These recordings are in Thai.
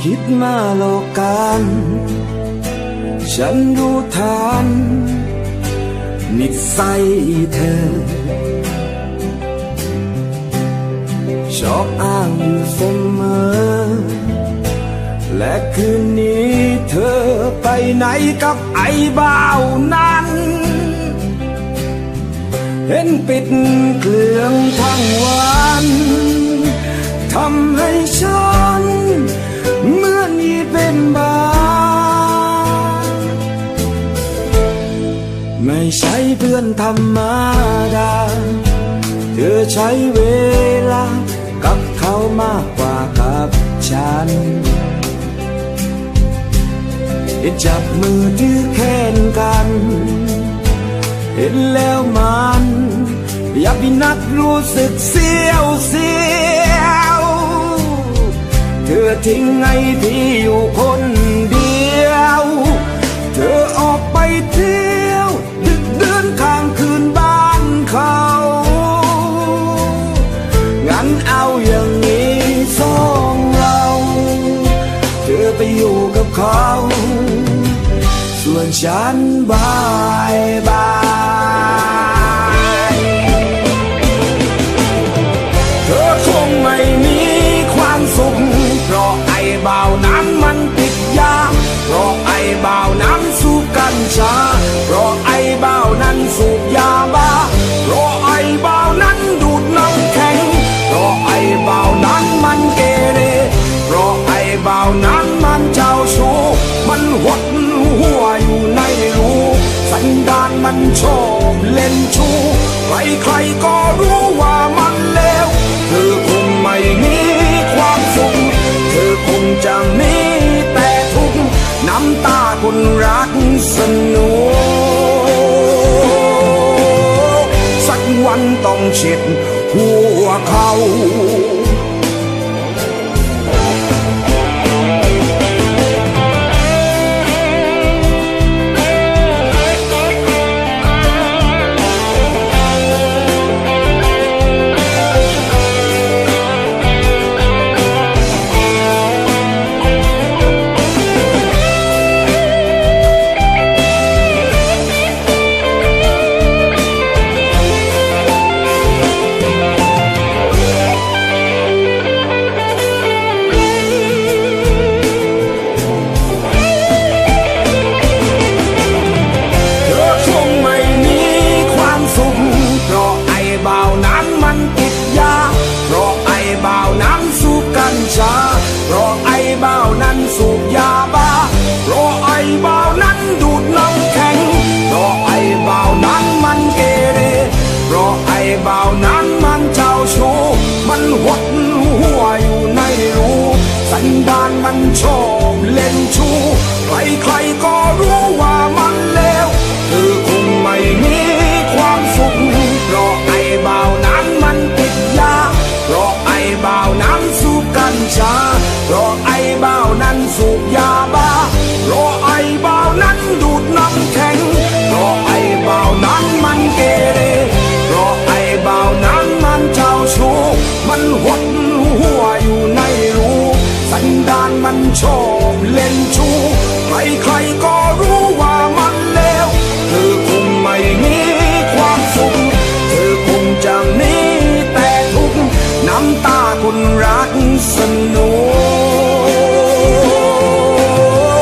คิดมาหลอกกันฉันรู้ทันนิสัยเธอชอบอ้างอยู่เสมอและคืนนี้เธอไปไหนกับไอ้บ่าวนั้นเห็นปิดเครื่องทั้งวันทำให้ฉันเหมือนนี่เป็นบ้าไม่ใช่เพื่อนธรรมดาเธอใช้เวลากับเขามากกว่ากับฉันจับมือถือแขนกันเห็นแล้วมันอยากพี่นักรู้สึกเสียวเธอทิ้งไงพี่อยู่คนเดียวเธอออกไปเที่ยวดึกเดินข้างคืนบ้านเขางั้นเอาอย่างนี้สองเราเธอไปอยู่กับเขาส่วนฉันบายเธอคงไม่มีความสุขเพราะไอ้บ่าวนั้นมันติดยาเพราะไอ้บ่าวนั้นสูบกัญชาเพราะไอ้บ่าวนั้นสูบยาบ้าเพราะไอ้บ่าวนั้นดูดน้ำแข็งเพราะไอ้บ่าวนั้นมันเกเรเพราะไอ้บ่าวนั้นมันเจ้าชู้มันหดหัวอยู่ในรูสันดานมันชอบเล่นชู้ใครๆก็รู้ว่ามันเลวเธอคงไม่มีความสุขเธอคงจะมีแต่ทุกข์น้ำตาคนรักสนุกสักวันต้องเช็ดหัวเขาเพราะไอ้บ่าวนั้นสูบยาบ้าเพราะไอ้บ่าวนั้นดูดน้ำแข็งเพราะไอ้บ่าวนั้นมันเกเรเพราะไอ้บ่าวนั้นมันเจ้าชู้มันหดหัวอยู่ในรูสันดานมันชอบเล่นชู้ใครๆก็รู้ว่ามันเลวเธอคงไม่มีความสุขเพราะไอ้บ่าวนั้นมันติดยาเพราะไอ้บ่าวนั้นสูบกัญชาเพราะไอ้บ่าวนั้นสูบยาบ้าเพราะไอ้บ่าวนั้นดูดน้ำแข็งเพราะไอ้บ่าวนั้นมันเกเรเพราะไอ้บ่าวนั้นมันเจ้าชู้มันหดหัวอยู่ในรูสันดานมันชอบเล่นชู้ใครๆก็รู้ว่ามันเลวเธอคงไม่มีความสุขเธอคงจะมีแต่ทุกข์น้ำตาคนรักสนุ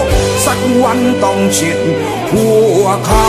กสักวันต้องเช็ดหัวเขา